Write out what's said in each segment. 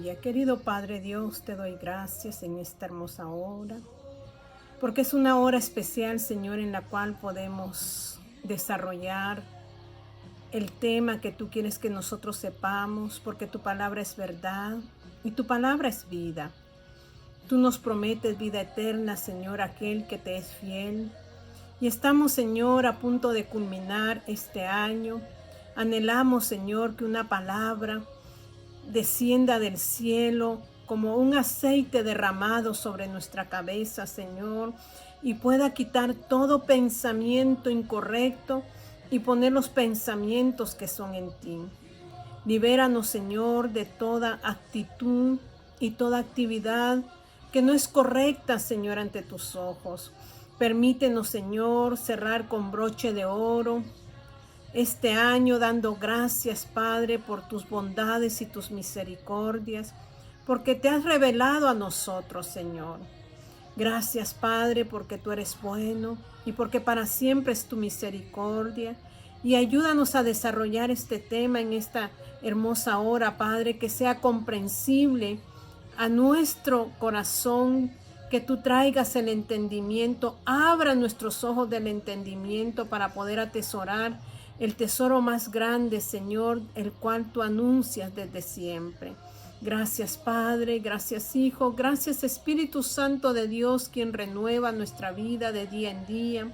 Aleluya. Querido Padre Dios, te doy gracias en esta hermosa hora, porque es una hora especial, Señor, en la cual podemos desarrollar el tema que tú quieres que nosotros sepamos, porque tu palabra es verdad y tu palabra es vida. Tú nos prometes vida eterna, Señor, aquel que te es fiel. Y estamos, Señor, a punto de culminar este año. Anhelamos, Señor, que una palabra descienda del cielo como un aceite derramado sobre nuestra cabeza, Señor, y pueda quitar todo pensamiento incorrecto y poner los pensamientos que son en ti. Libéranos, Señor, de toda actitud y toda actividad que no es correcta, Señor, ante tus ojos. Permítenos, Señor, cerrar con broche de oro este año dando gracias, Padre, por tus bondades y tus misericordias, porque te has revelado a nosotros, Señor. Gracias, Padre, porque tú eres bueno y porque para siempre es tu misericordia. Y ayúdanos a desarrollar este tema en esta hermosa hora, Padre, que sea comprensible a nuestro corazón, que tú traigas el entendimiento, abra nuestros ojos del entendimiento para poder atesorar el tesoro más grande, Señor, el cual tú anuncias desde siempre. Gracias, Padre, gracias, Hijo, gracias, Espíritu Santo de Dios, quien renueva nuestra vida de día en día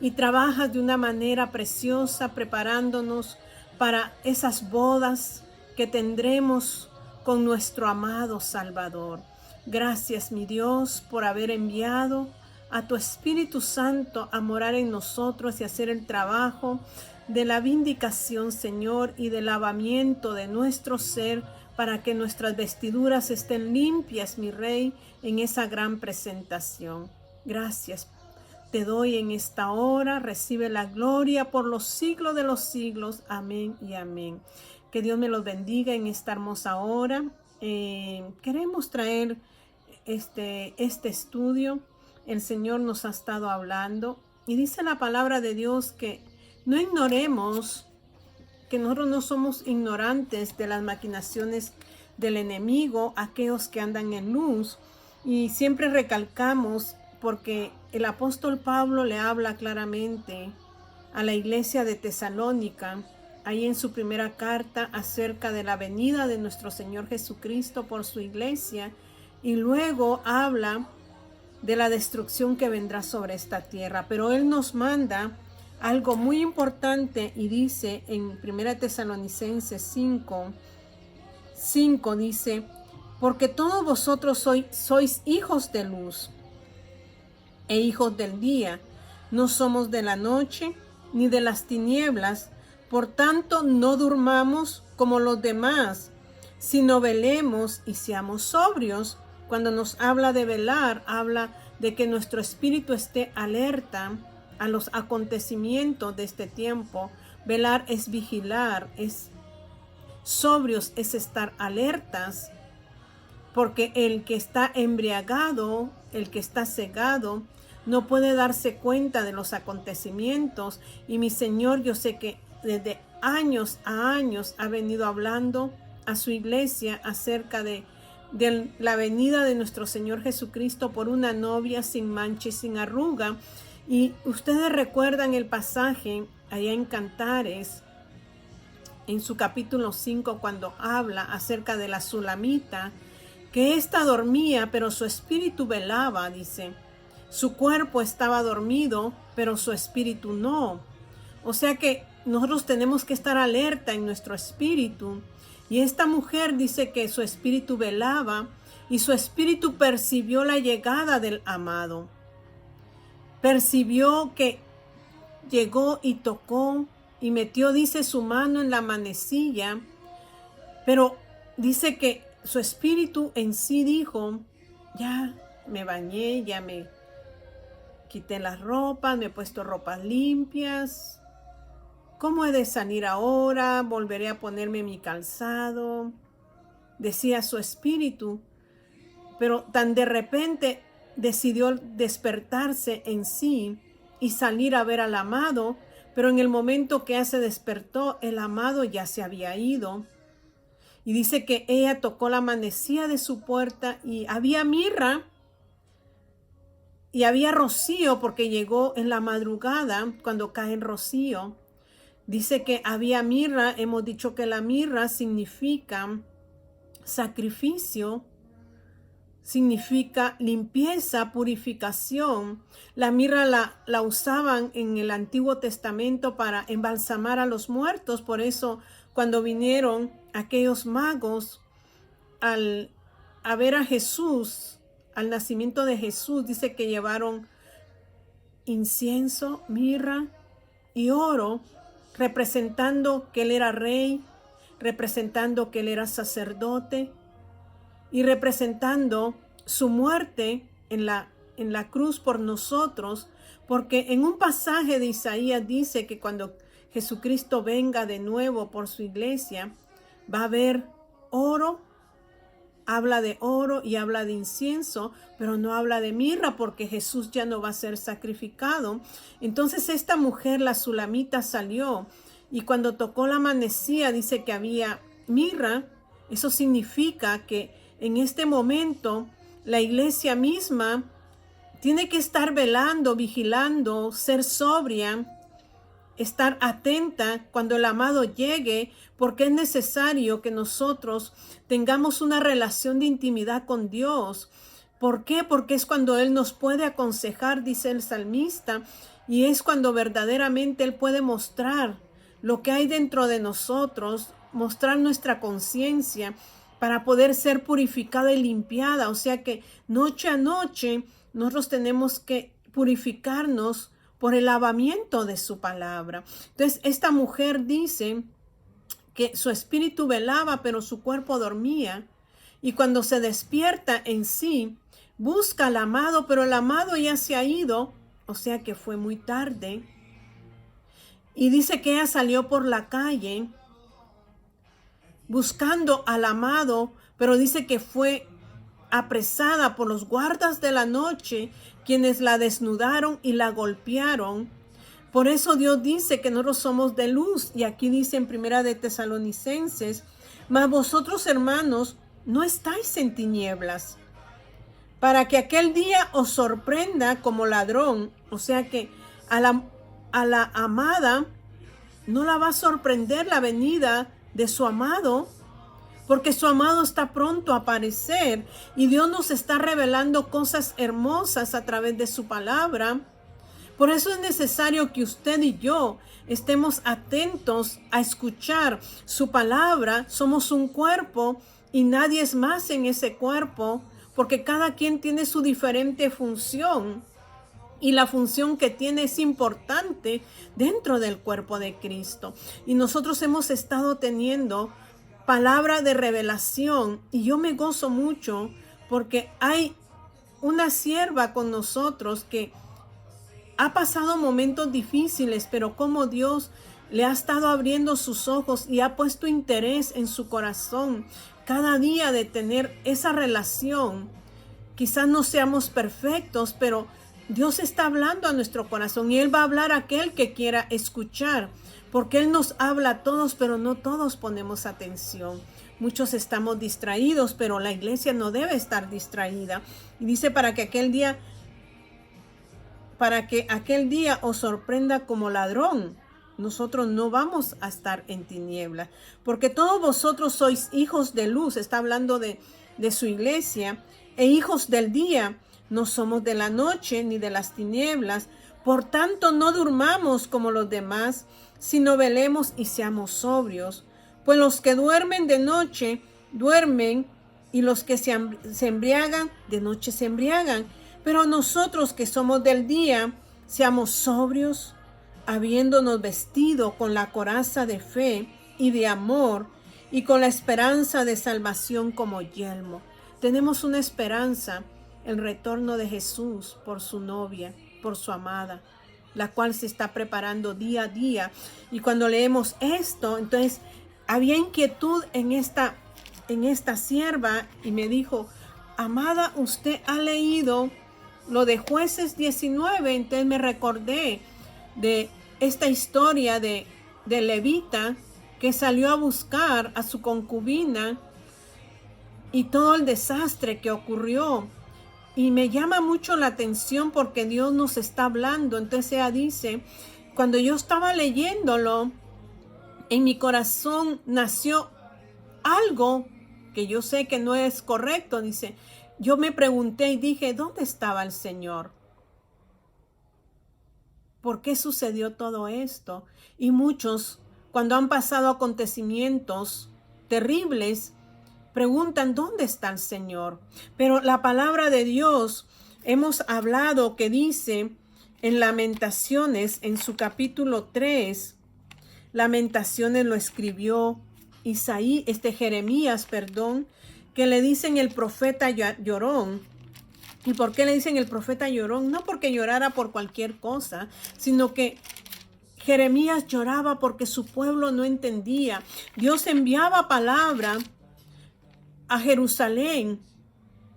y trabajas de una manera preciosa, preparándonos para esas bodas que tendremos con nuestro amado Salvador. Gracias, mi Dios, por haber enviado a tu Espíritu Santo a morar en nosotros y hacer el trabajo de la vindicación, Señor, y del lavamiento de nuestro ser para que nuestras vestiduras estén limpias, mi Rey, en esa gran presentación. Gracias te doy en esta hora, recibe la gloria por los siglos de los siglos. Amén y amén. Que Dios me los bendiga en esta hermosa hora. Queremos traer este estudio. El Señor nos ha estado hablando y dice la palabra de Dios que no ignoremos, que nosotros no somos ignorantes de las maquinaciones del enemigo, aquellos que andan en luz, y siempre recalcamos porque el apóstol Pablo le habla claramente a la iglesia de Tesalónica, ahí en su primera carta, acerca de la venida de nuestro Señor Jesucristo por su iglesia, y luego habla de la destrucción que vendrá sobre esta tierra. Pero él nos manda algo muy importante y dice en 1 Tesalonicenses 5 dice, porque todos vosotros sois hijos de luz e hijos del día, no somos de la noche ni de las tinieblas, por tanto no durmamos como los demás, sino velemos y seamos sobrios. Cuando nos habla de velar, habla de que nuestro espíritu esté alerta a los acontecimientos de este tiempo. Velar es vigilar, es sobrios, es estar alertas, porque el que está embriagado, el que está cegado, no puede darse cuenta de los acontecimientos. Y mi Señor, yo sé que desde años a años ha venido hablando a su iglesia acerca de la venida de nuestro Señor Jesucristo por una novia sin mancha y sin arruga. Y ustedes recuerdan el pasaje allá en Cantares, en su capítulo 5, cuando habla acerca de la Sulamita, que ésta dormía, pero su espíritu velaba, dice. Su cuerpo estaba dormido, pero su espíritu no. O sea que nosotros tenemos que estar alerta en nuestro espíritu. Y esta mujer dice que su espíritu velaba y su espíritu percibió la llegada del amado. Percibió que llegó y tocó y metió, dice, su mano en la manecilla. Pero dice que su espíritu en sí dijo, ya me bañé, ya me quité las ropas, me he puesto ropas limpias. ¿Cómo he de salir ahora? Volveré a ponerme mi calzado, decía su espíritu. Pero tan de repente decidió despertarse en sí y salir a ver al amado. Pero en el momento que se despertó, el amado ya se había ido. Y dice que ella tocó la manecilla de su puerta y había mirra y había rocío, porque llegó en la madrugada cuando cae el rocío. Dice que había mirra. Hemos dicho que la mirra significa sacrificio, significa limpieza, purificación. La mirra la usaban en el Antiguo Testamento para embalsamar a los muertos. Por eso cuando vinieron aquellos magos a ver a Jesús, al nacimiento de Jesús, dice que llevaron incienso, mirra y oro, representando que él era rey, representando que él era sacerdote y representando su muerte en la cruz por nosotros, porque en un pasaje de Isaías dice que cuando Jesucristo venga de nuevo por su iglesia, va a haber oro, habla de oro y habla de incienso, pero no habla de mirra, porque Jesús ya no va a ser sacrificado. Entonces esta mujer, la sulamita, salió y cuando tocó la manecilla dice que había mirra. Eso significa que en este momento la iglesia misma tiene que estar velando, vigilando, ser sobria, estar atenta cuando el amado llegue, porque es necesario que nosotros tengamos una relación de intimidad con Dios. ¿Por qué? Porque es cuando Él nos puede aconsejar, dice el salmista, y es cuando verdaderamente Él puede mostrar lo que hay dentro de nosotros, mostrar nuestra conciencia para poder ser purificada y limpiada. O sea que noche a noche nosotros tenemos que purificarnos por el lavamiento de su palabra. Entonces esta mujer dice que su espíritu velaba, pero su cuerpo dormía. Y cuando se despierta en sí, busca al amado, pero el amado ya se ha ido. O sea que fue muy tarde. Y dice que ella salió por la calle buscando al amado, pero dice que fue apresada por los guardas de la noche, quienes la desnudaron y la golpearon. Por eso Dios dice que nosotros somos de luz. Y aquí dice en Primera de Tesalonicenses: mas vosotros, hermanos, no estáis en tinieblas, para que aquel día os sorprenda como ladrón. O sea que a la amada no la va a sorprender la venida de su amado, porque su amado está pronto a aparecer y Dios nos está revelando cosas hermosas a través de su palabra. Por eso es necesario que usted y yo estemos atentos a escuchar su palabra. Somos un cuerpo y nadie es más en ese cuerpo, porque cada quien tiene su diferente función. Y la función que tiene es importante dentro del cuerpo de Cristo. Y nosotros hemos estado teniendo palabra de revelación. Y yo me gozo mucho porque hay una sierva con nosotros que ha pasado momentos difíciles, pero como Dios le ha estado abriendo sus ojos y ha puesto interés en su corazón cada día de tener esa relación. Quizás no seamos perfectos, pero Dios está hablando a nuestro corazón y Él va a hablar a aquel que quiera escuchar, porque Él nos habla a todos, pero no todos ponemos atención. Muchos estamos distraídos, pero la iglesia no debe estar distraída. Y dice para que aquel día os sorprenda como ladrón. Nosotros no vamos a estar en tinieblas, porque todos vosotros sois hijos de luz. Está hablando de su iglesia, e hijos del día. No somos de la noche ni de las tinieblas. Por tanto, no durmamos como los demás, sino velemos y seamos sobrios. Pues los que duermen de noche, duermen, y los que se embriagan, de noche se embriagan. Pero nosotros que somos del día, seamos sobrios, habiéndonos vestido con la coraza de fe y de amor, y con la esperanza de salvación como yelmo. Tenemos una esperanza, el retorno de Jesús por su novia, por su amada, la cual se está preparando día a día. Y cuando leemos esto, entonces había inquietud en esta sierva, y me dijo: amada, usted ha leído lo de Jueces 19. Entonces me recordé de esta historia de Levita, que salió a buscar a su concubina y todo el desastre que ocurrió. Y me llama mucho la atención porque Dios nos está hablando. Entonces ella dice, cuando yo estaba leyéndolo, en mi corazón nació algo que yo sé que no es correcto. Dice, yo me pregunté y dije, ¿dónde estaba el Señor? ¿Por qué sucedió todo esto? Y muchos, cuando han pasado acontecimientos terribles, preguntan, ¿dónde está el Señor? Pero la palabra de Dios, hemos hablado que dice en Lamentaciones, en su capítulo 3, Lamentaciones lo escribió Jeremías, que le dicen el profeta llorón. ¿Y por qué le dicen el profeta llorón? No porque llorara por cualquier cosa, sino que Jeremías lloraba porque su pueblo no entendía. Dios enviaba palabra a Jerusalén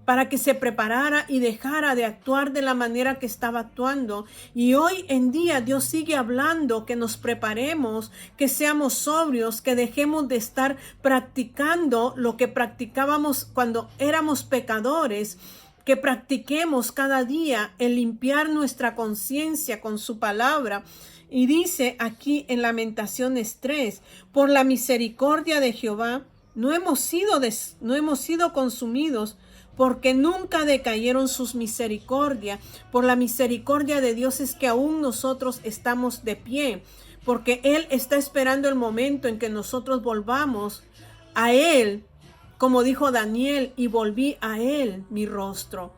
para que se preparara y dejara de actuar de la manera que estaba actuando. Y hoy en día Dios sigue hablando que nos preparemos, que seamos sobrios, que dejemos de estar practicando lo que practicábamos cuando éramos pecadores, que practiquemos cada día el limpiar nuestra conciencia con su palabra. Y dice aquí en Lamentaciones 3, por la misericordia de Jehová, no hemos sido consumidos, porque nunca decayeron sus misericordias. Por la misericordia de Dios es que aún nosotros estamos de pie, porque Él está esperando el momento en que nosotros volvamos a Él, como dijo Daniel, y volví a Él mi rostro.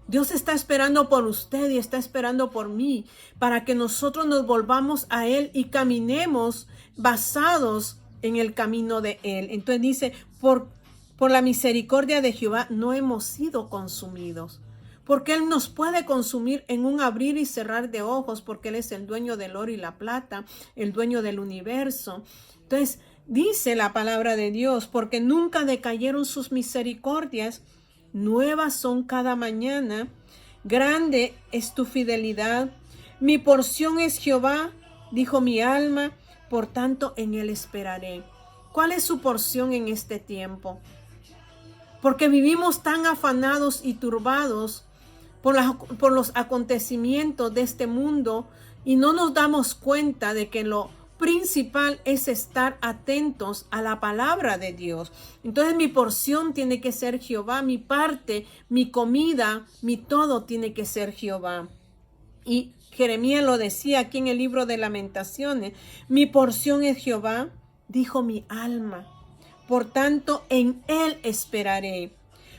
Dios está esperando por usted y está esperando por mí, para que nosotros nos volvamos a Él y caminemos basados en el camino de Él. Entonces dice, por la misericordia de Jehová no hemos sido consumidos, porque Él nos puede consumir en un abrir y cerrar de ojos, porque Él es el dueño del oro y la plata, el dueño del universo. Entonces dice la palabra de Dios, porque nunca decayeron sus misericordias, nuevas son cada mañana, grande es tu fidelidad. Mi porción es Jehová, dijo mi alma, por tanto en Él esperaré. ¿Cuál es su porción en este tiempo? Porque vivimos tan afanados y turbados por los acontecimientos de este mundo y no nos damos cuenta de que lo principal es estar atentos a la palabra de Dios. Entonces mi porción tiene que ser Jehová, mi parte, mi comida, mi todo tiene que ser Jehová. Y Jeremías lo decía aquí en el libro de Lamentaciones, mi porción es Jehová, dijo mi alma, por tanto en Él esperaré.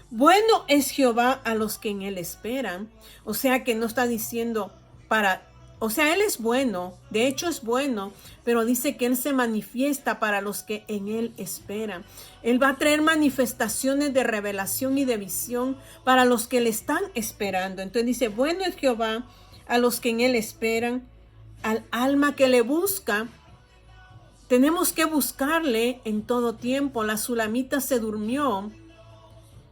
Bueno es Jehová a los que en Él esperan. O sea que no está diciendo Él es bueno, de hecho es bueno, pero dice que Él se manifiesta para los que en Él esperan. Él va a traer manifestaciones de revelación y de visión para los que le están esperando. Entonces dice, bueno es Jehová a los que en Él esperan, al alma que le busca. Tenemos que buscarle en todo tiempo. La sulamita se durmió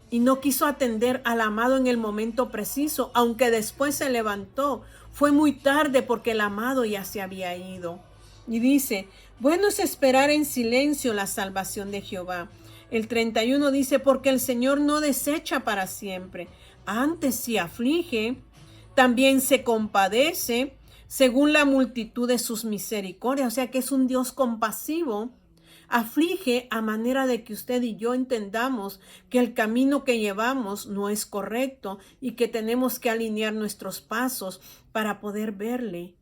y no quiso atender al amado en el momento preciso, aunque después se levantó. Fue muy tarde porque el amado ya se había ido. Y dice, bueno es esperar en silencio la salvación de Jehová. El 31 dice, porque el Señor no desecha para siempre, antes si aflige, también se compadece según la multitud de sus misericordias. O sea que es un Dios compasivo. Aflige a manera de que usted y yo entendamos que el camino que llevamos no es correcto y que tenemos que alinear nuestros pasos para poder verle.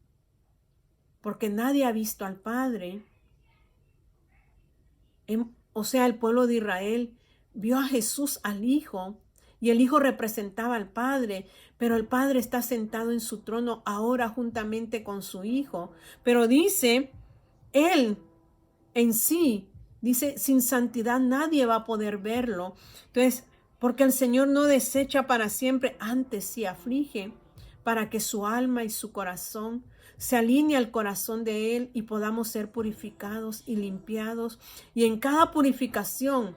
Porque nadie ha visto al Padre. O sea, el pueblo de Israel vio a Jesús, al Hijo, y el Hijo representaba al Padre, pero el Padre está sentado en su trono ahora juntamente con su Hijo. Pero dice, Él en sí, dice, sin santidad nadie va a poder verlo. Entonces, porque el Señor no desecha para siempre, antes sí aflige, para que su alma y su corazón se alinee al corazón de Él y podamos ser purificados y limpiados. Y en cada purificación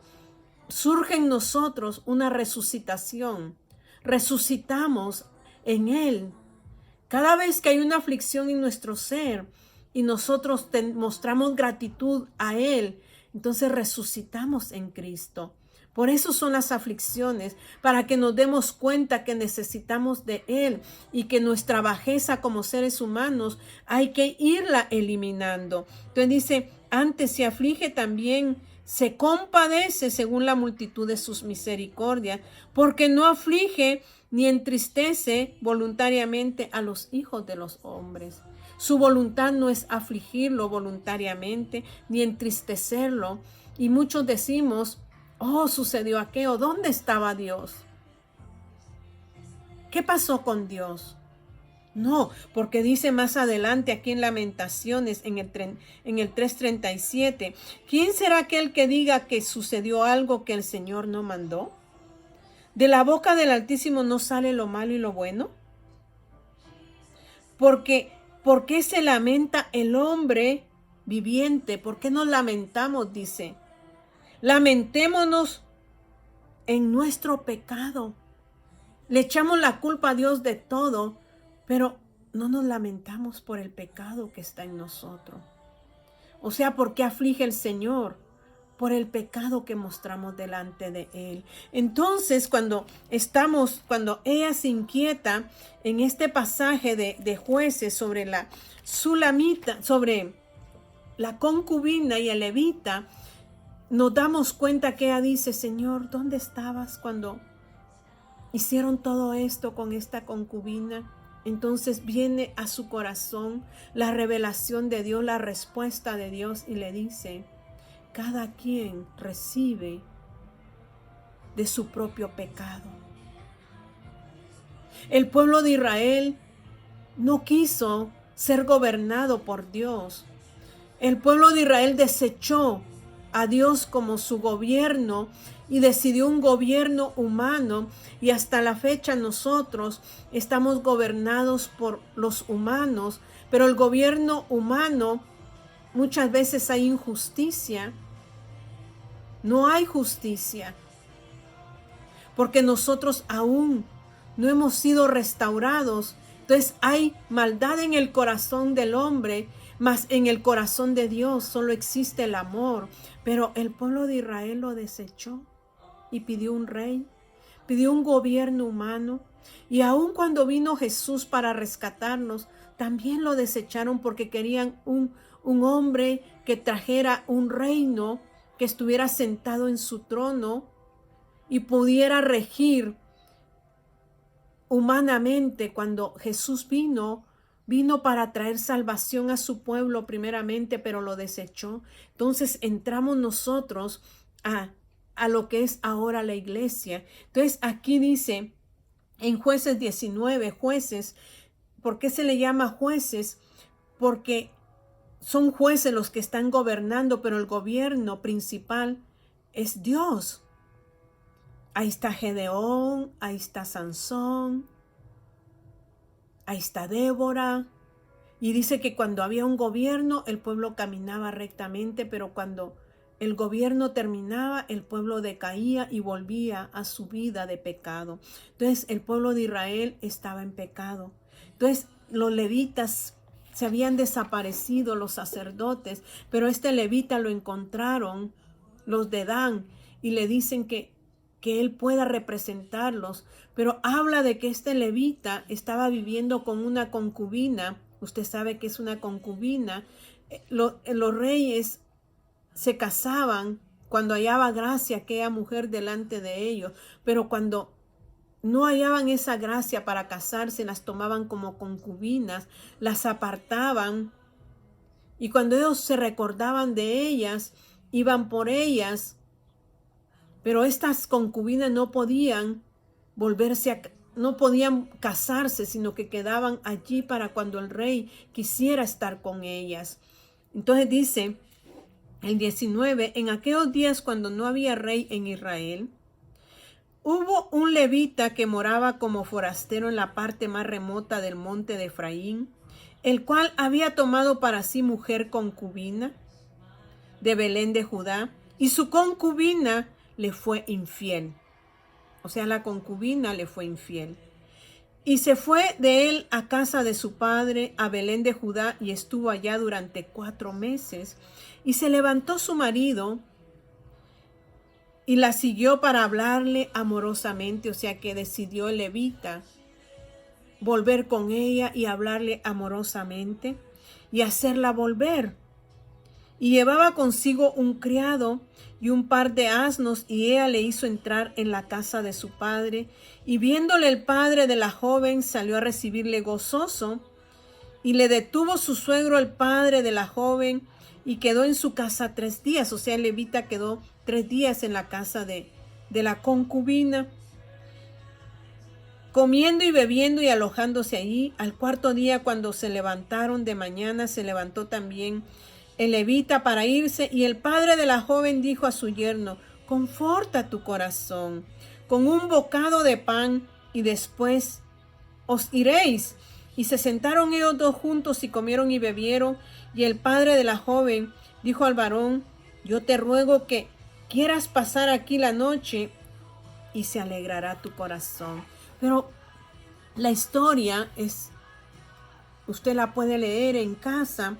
surge en nosotros una resucitación. Resucitamos en Él. Cada vez que hay una aflicción en nuestro ser, y nosotros mostramos gratitud a Él, entonces resucitamos en Cristo. Por eso son las aflicciones, para que nos demos cuenta que necesitamos de Él y que nuestra bajeza como seres humanos hay que irla eliminando. Entonces dice, antes se aflige también, se compadece según la multitud de sus misericordias, porque no aflige ni entristece voluntariamente a los hijos de los hombres. Su voluntad no es afligirlo voluntariamente ni entristecerlo. Y muchos decimos, oh, sucedió aquello, ¿dónde estaba Dios? ¿Qué pasó con Dios? No, porque dice más adelante aquí en Lamentaciones, en el 3:37, ¿quién será aquel que diga que sucedió algo que el Señor no mandó? ¿De la boca del Altísimo no sale lo malo y lo bueno? ¿Por qué se lamenta el hombre viviente? ¿Por qué nos lamentamos? Dice, lamentémonos en nuestro pecado. Le echamos la culpa a Dios de todo, pero no nos lamentamos por el pecado que está en nosotros. O sea, ¿por qué aflige el Señor? Por el pecado que mostramos delante de Él. Entonces, cuando ella se inquieta en este pasaje de Jueces sobre la sulamita, sobre la concubina y el levita, nos damos cuenta que ella dice, Señor, ¿dónde estabas cuando hicieron todo esto con esta concubina? Entonces viene a su corazón la revelación de Dios, la respuesta de Dios y le dice, cada quien recibe de su propio pecado. El pueblo de Israel no quiso ser gobernado por Dios. El pueblo de Israel desechó a Dios como su gobierno y decidió un gobierno humano, y hasta la fecha nosotros estamos gobernados por los humanos, pero el gobierno humano muchas veces hay injusticia. No hay justicia, porque nosotros aún no hemos sido restaurados. Entonces hay maldad en el corazón del hombre, mas en el corazón de Dios solo existe el amor. Pero el pueblo de Israel lo desechó y pidió un rey, pidió un gobierno humano. Y aun cuando vino Jesús para rescatarnos, también lo desecharon porque querían un hombre que trajera un reino, que estuviera sentado en su trono y pudiera regir humanamente. Cuando Jesús vino para traer salvación a su pueblo primeramente, pero lo desechó. Entonces entramos nosotros a lo que es ahora la iglesia. Entonces aquí dice en Jueces 19, jueces, ¿por qué se le llama jueces? Porque son jueces los que están gobernando, pero el gobierno principal es Dios. Ahí está Gedeón, ahí está Sansón, ahí está Débora. Y dice que cuando había un gobierno, el pueblo caminaba rectamente, pero cuando el gobierno terminaba, el pueblo decaía y volvía a su vida de pecado. Entonces el pueblo de Israel estaba en pecado. Entonces los levitas se habían desaparecido, los sacerdotes, pero este levita lo encontraron los de Dan y le dicen que él pueda representarlos, pero habla de que este levita estaba viviendo con una concubina. Usted sabe que es una concubina. Los reyes se casaban cuando hallaba gracia aquella mujer delante de ellos, pero cuando no hallaban esa gracia para casarse, las tomaban como concubinas, las apartaban, y cuando ellos se recordaban de ellas, iban por ellas, pero estas concubinas no podían no podían casarse, sino que quedaban allí para cuando el rey quisiera estar con ellas. Entonces dice el 19, en aquellos días cuando no había rey en Israel, hubo un levita que moraba como forastero en la parte más remota del monte de Efraín, el cual había tomado para sí mujer concubina de Belén de Judá, y su concubina le fue infiel. O sea, la concubina le fue infiel. Y se fue de él a casa de su padre, a Belén de Judá, y estuvo allá durante 4 meses. Y se levantó su marido y la siguió para hablarle amorosamente, o sea que decidió el levita volver con ella y hablarle amorosamente y hacerla volver. Y llevaba consigo un criado y un par de asnos, y ella le hizo entrar en la casa de su padre. Y viéndole el padre de la joven, salió a recibirle gozoso. Y le detuvo su suegro, el padre de la joven, y quedó en su casa 3 días. O sea, el levita quedó 3 días en la casa de la concubina, comiendo y bebiendo y alojándose allí. Al 4.º día, cuando se levantaron de mañana, se levantó también el levita para irse, y el padre de la joven dijo a su yerno: conforta tu corazón con un bocado de pan, y después os iréis. Y se sentaron ellos dos juntos y comieron y bebieron. Y el padre de la joven dijo al varón: yo te ruego que quieras pasar aquí la noche, y se alegrará tu corazón. Pero la historia usted la puede leer en casa.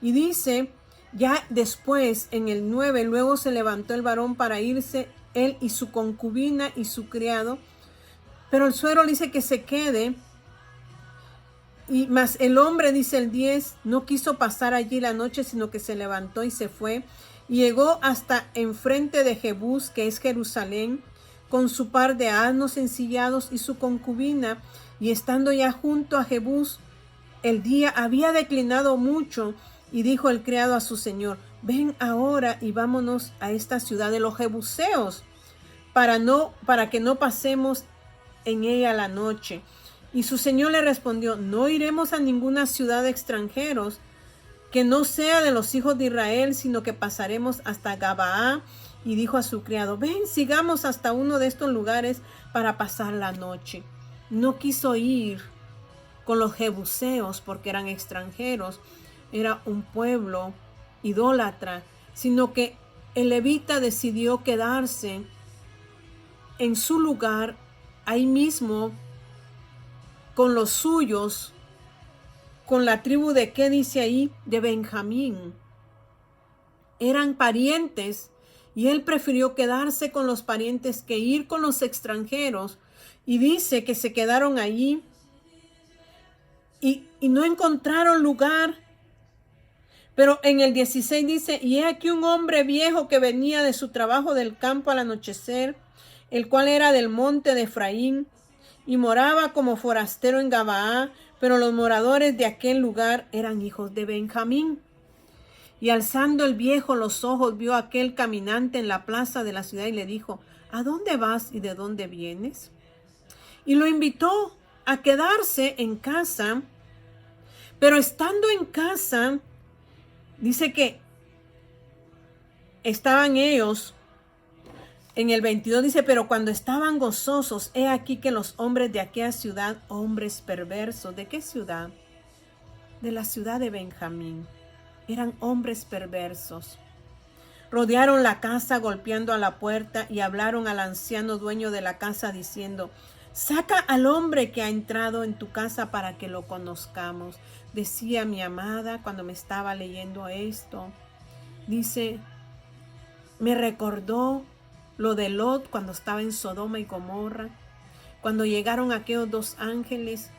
Y dice, ya después, en el 9, luego se levantó el varón para irse, él y su concubina y su criado. Pero el suegro dice que se quede. Y más el hombre, dice el 10, no quiso pasar allí la noche, sino que se levantó y se fue. Y llegó hasta enfrente de Jebús, que es Jerusalén, con su par de asnos ensillados y su concubina. Y estando ya junto a Jebús, el día había declinado mucho. Y dijo el criado a su señor: ven ahora y vámonos a esta ciudad de los jebuseos, para que no pasemos en ella la noche. Y su señor le respondió: no iremos a ninguna ciudad de extranjeros que no sea de los hijos de Israel, sino que pasaremos hasta Gabaa. Y dijo a su criado: ven, sigamos hasta uno de estos lugares para pasar la noche. No quiso ir con los jebuseos porque eran extranjeros, era un pueblo idólatra, sino que el levita decidió quedarse en su lugar, ahí mismo, con los suyos, con la tribu de, ¿qué dice ahí? De Benjamín. Eran parientes, y él prefirió quedarse con los parientes que ir con los extranjeros. Y dice que se quedaron allí y no encontraron lugar. Pero en el 16 dice: y he aquí un hombre viejo que venía de su trabajo del campo al anochecer, el cual era del monte de Efraín, y moraba como forastero en Gabaa, pero los moradores de aquel lugar eran hijos de Benjamín. Y alzando el viejo los ojos, vio a aquel caminante en la plaza de la ciudad, y le dijo: ¿a dónde vas y de dónde vienes? Y lo invitó a quedarse en casa. Pero estando en casa, dice que estaban ellos, en el 22 dice: pero cuando estaban gozosos, he aquí que los hombres de aquella ciudad, hombres perversos. ¿De qué ciudad? De la ciudad de Benjamín. Eran hombres perversos. Rodearon la casa golpeando a la puerta, y hablaron al anciano dueño de la casa diciendo: saca al hombre que ha entrado en tu casa para que lo conozcamos. Decía mi amada cuando me estaba leyendo esto, dice, me recordó lo de Lot cuando estaba en Sodoma y Gomorra, cuando llegaron aquellos 2 ángeles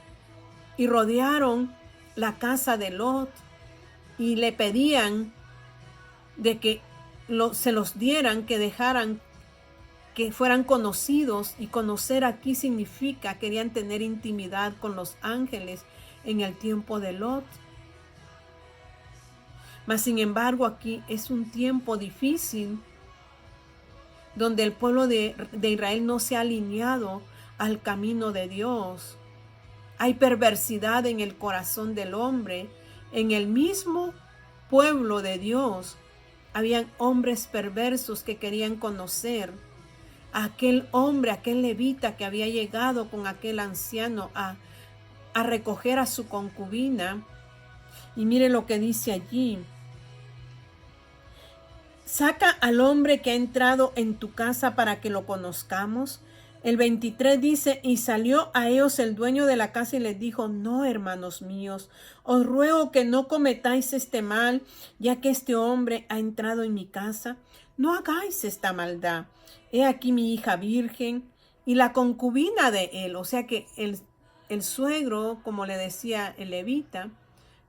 y rodearon la casa de Lot y le pedían de que se los dieran, que dejaran que fueran conocidos. Y conocer aquí significa, querían tener intimidad con los ángeles en el tiempo de Lot. Mas sin embargo aquí es un tiempo difícil, donde el pueblo de Israel no se ha alineado al camino de Dios. Hay perversidad en el corazón del hombre. En el mismo pueblo de Dios habían hombres perversos que querían conocer a aquel hombre, aquel levita que había llegado con aquel anciano a recoger a su concubina. Y mire lo que dice allí: saca al hombre que ha entrado en tu casa para que lo conozcamos. El 23 dice, y salió a ellos el dueño de la casa y les dijo, no, hermanos míos, os ruego que no cometáis este mal, ya que este hombre ha entrado en mi casa. No hagáis esta maldad. He aquí mi hija virgen y la concubina de él. O sea que el suegro, como le decía el levita,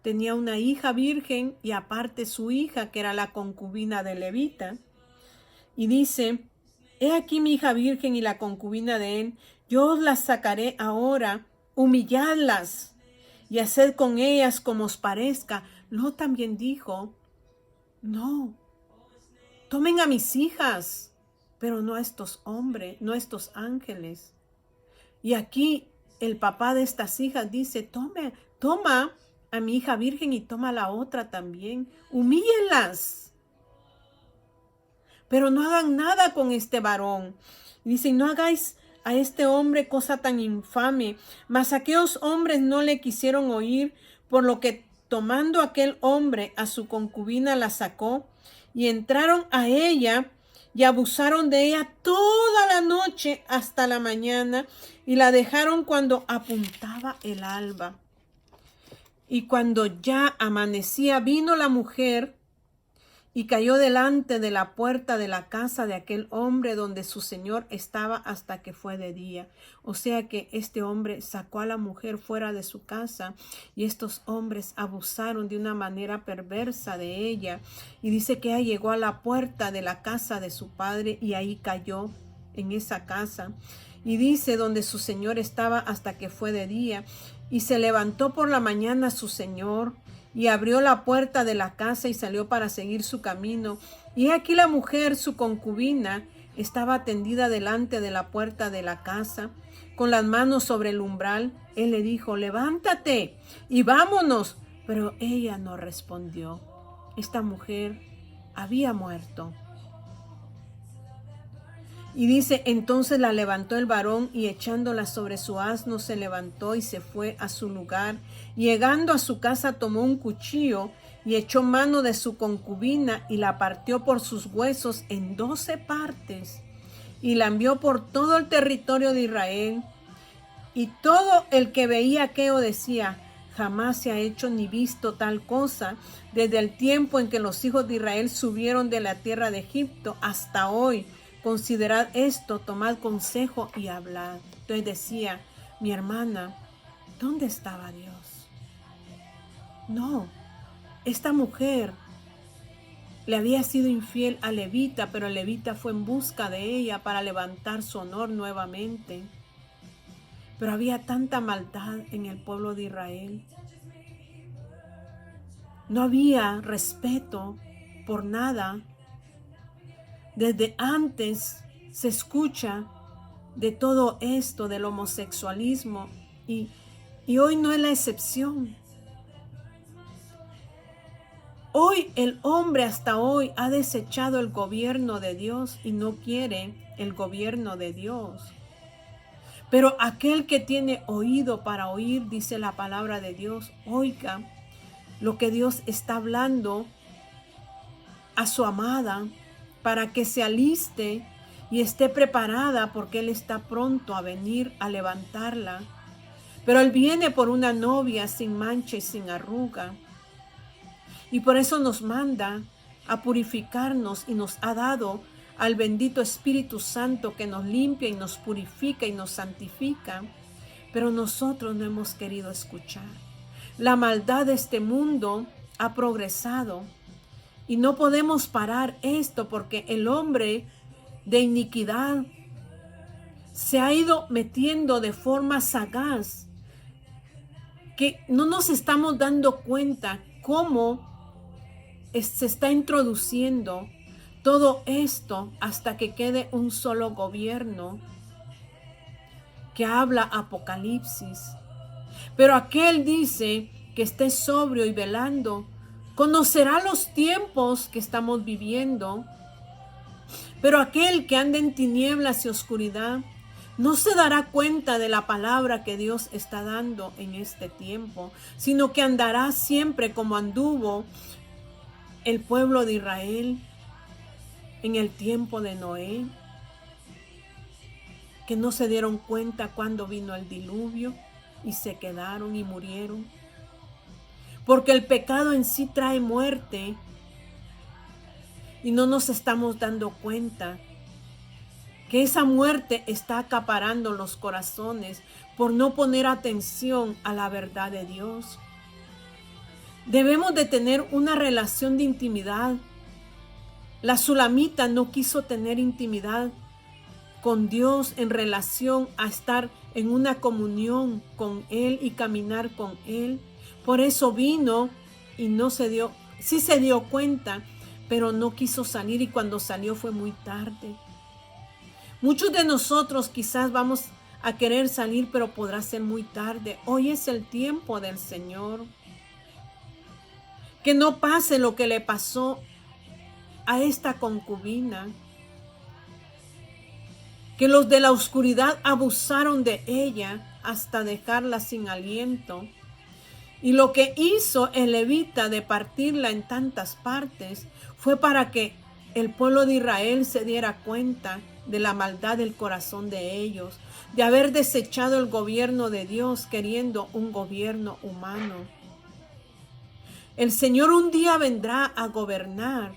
tenía una hija virgen y aparte su hija, que era la concubina del levita. Y dice, he aquí mi hija virgen y la concubina de él, yo os las sacaré ahora, humilladlas y haced con ellas como os parezca. Lot también dijo, no, tomen a mis hijas, pero no a estos hombres, no a estos ángeles. Y aquí el papá de estas hijas dice, toma a mi hija virgen y toma a la otra también, humíllenlas. Pero no hagan nada con este varón. Dicen, no hagáis a este hombre cosa tan infame. Mas aquellos hombres no le quisieron oír, por lo que tomando aquel hombre a su concubina la sacó y entraron a ella y abusaron de ella toda la noche hasta la mañana y la dejaron cuando apuntaba el alba. Y cuando ya amanecía, vino la mujer y cayó delante de la puerta de la casa de aquel hombre donde su señor estaba hasta que fue de día. O sea que este hombre sacó a la mujer fuera de su casa y estos hombres abusaron de una manera perversa de ella. Y dice que ella llegó a la puerta de la casa de su padre y ahí cayó en esa casa. Y dice donde su señor estaba hasta que fue de día. Y se levantó por la mañana su señor y abrió la puerta de la casa y salió para seguir su camino. Y aquí la mujer, su concubina, estaba tendida delante de la puerta de la casa, con las manos sobre el umbral. Él le dijo, levántate y vámonos. Pero ella no respondió. Esta mujer había muerto. Y dice, entonces la levantó el varón y echándola sobre su asno se levantó y se fue a su lugar. Llegando a su casa tomó un cuchillo y echó mano de su concubina y la partió por sus huesos en 12 partes y la envió por todo el territorio de Israel. Y todo el que veía aquello decía, jamás se ha hecho ni visto tal cosa desde el tiempo en que los hijos de Israel subieron de la tierra de Egipto hasta hoy. Considerad esto, tomad consejo y hablad. Entonces decía, mi hermana, ¿dónde estaba Dios? No, esta mujer le había sido infiel a Levita, pero Levita fue en busca de ella para levantar su honor nuevamente. Pero había tanta maldad en el pueblo de Israel. No había respeto por nada. Desde antes se escucha de todo esto, del homosexualismo, y hoy no es la excepción. Hoy el hombre hasta hoy ha desechado el gobierno de Dios y no quiere el gobierno de Dios. Pero aquel que tiene oído para oír, dice la palabra de Dios, oiga lo que Dios está hablando a su amada, para que se aliste y esté preparada porque Él está pronto a venir a levantarla. Pero Él viene por una novia sin mancha y sin arruga. Y por eso nos manda a purificarnos y nos ha dado al bendito Espíritu Santo que nos limpia y nos purifica y nos santifica. Pero nosotros no hemos querido escuchar. La maldad de este mundo ha progresado. Y no podemos parar esto porque el hombre de iniquidad se ha ido metiendo de forma sagaz, que no nos estamos dando cuenta cómo se está introduciendo todo esto hasta que quede un solo gobierno que habla Apocalipsis. Pero aquel dice que esté sobrio y velando, conocerá los tiempos que estamos viviendo. Pero aquel que anda en tinieblas y oscuridad no se dará cuenta de la palabra que Dios está dando en este tiempo, sino que andará siempre como anduvo el pueblo de Israel en el tiempo de Noé. que no se dieron cuenta cuando vino el diluvio y se quedaron y murieron. Porque el pecado en sí trae muerte y no nos estamos dando cuenta que esa muerte está acaparando los corazones por no poner atención a la verdad de Dios. Debemos de tener una relación de intimidad. La sulamita no quiso tener intimidad con Dios en relación a estar en una comunión con Él y caminar con Él. Por eso vino y sí se dio cuenta, pero no quiso salir, y cuando salió fue muy tarde. Muchos de nosotros quizás vamos a querer salir, pero podrá ser muy tarde. Hoy es el tiempo del Señor. Que no pase lo que le pasó a esta concubina. Que los de la oscuridad abusaron de ella hasta dejarla sin aliento. Y lo que hizo el levita de partirla en tantas partes fue para que el pueblo de Israel se diera cuenta de la maldad del corazón de ellos, de haber desechado el gobierno de Dios queriendo un gobierno humano. El Señor un día vendrá a gobernar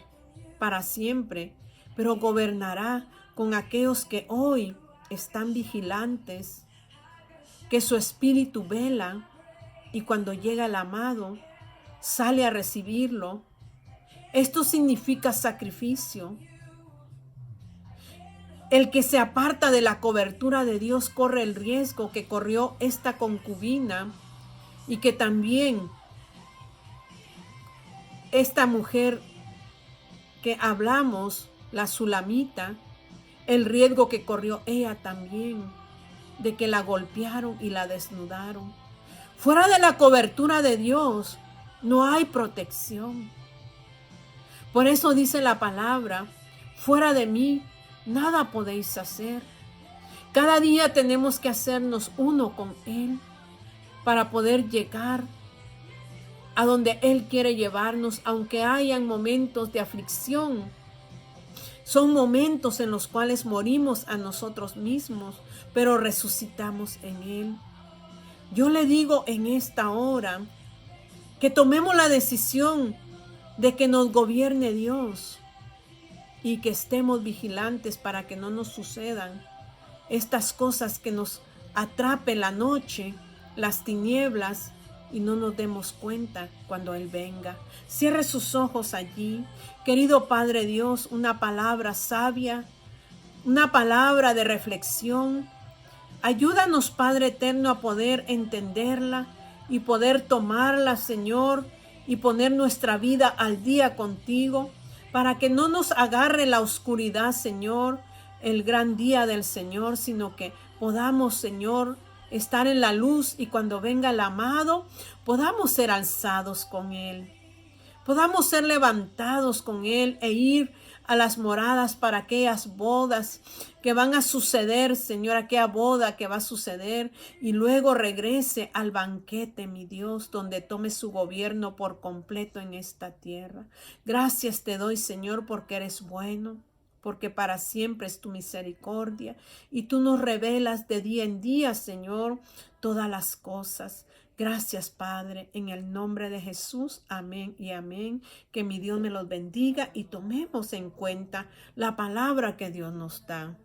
para siempre, pero gobernará con aquellos que hoy están vigilantes, que su espíritu vela, y cuando llega el amado, sale a recibirlo. Esto significa sacrificio. El que se aparta de la cobertura de Dios corre el riesgo que corrió esta concubina, y que también esta mujer que hablamos, la sulamita, el riesgo que corrió ella también, de que la golpearon y la desnudaron. Fuera de la cobertura de Dios no hay protección. Por eso dice la palabra, fuera de mí nada podéis hacer. Cada día tenemos que hacernos uno con Él para poder llegar a donde Él quiere llevarnos, aunque hayan momentos de aflicción. Son momentos en los cuales morimos a nosotros mismos, pero resucitamos en Él. Yo le digo en esta hora que tomemos la decisión de que nos gobierne Dios y que estemos vigilantes para que no nos sucedan estas cosas que nos atrape la noche, las tinieblas, y no nos demos cuenta cuando Él venga. Cierre sus ojos allí. Querido Padre Dios, una palabra sabia, una palabra de reflexión. Ayúdanos, Padre eterno, a poder entenderla y poder tomarla, Señor, y poner nuestra vida al día contigo, para que no nos agarre la oscuridad, Señor, el gran día del Señor, sino que podamos, Señor, estar en la luz, y cuando venga el amado, podamos ser alzados con Él. Podamos ser levantados con Él e ir a las moradas para aquellas bodas que van a suceder, Señor, aquella boda que va a suceder, y luego regrese al banquete, mi Dios, donde tome su gobierno por completo en esta tierra. Gracias te doy, Señor, porque eres bueno, porque para siempre es tu misericordia, y tú nos revelas de día en día, Señor, todas las cosas. Gracias, Padre, en el nombre de Jesús. Amén y amén. Que mi Dios me los bendiga y tomemos en cuenta la palabra que Dios nos da.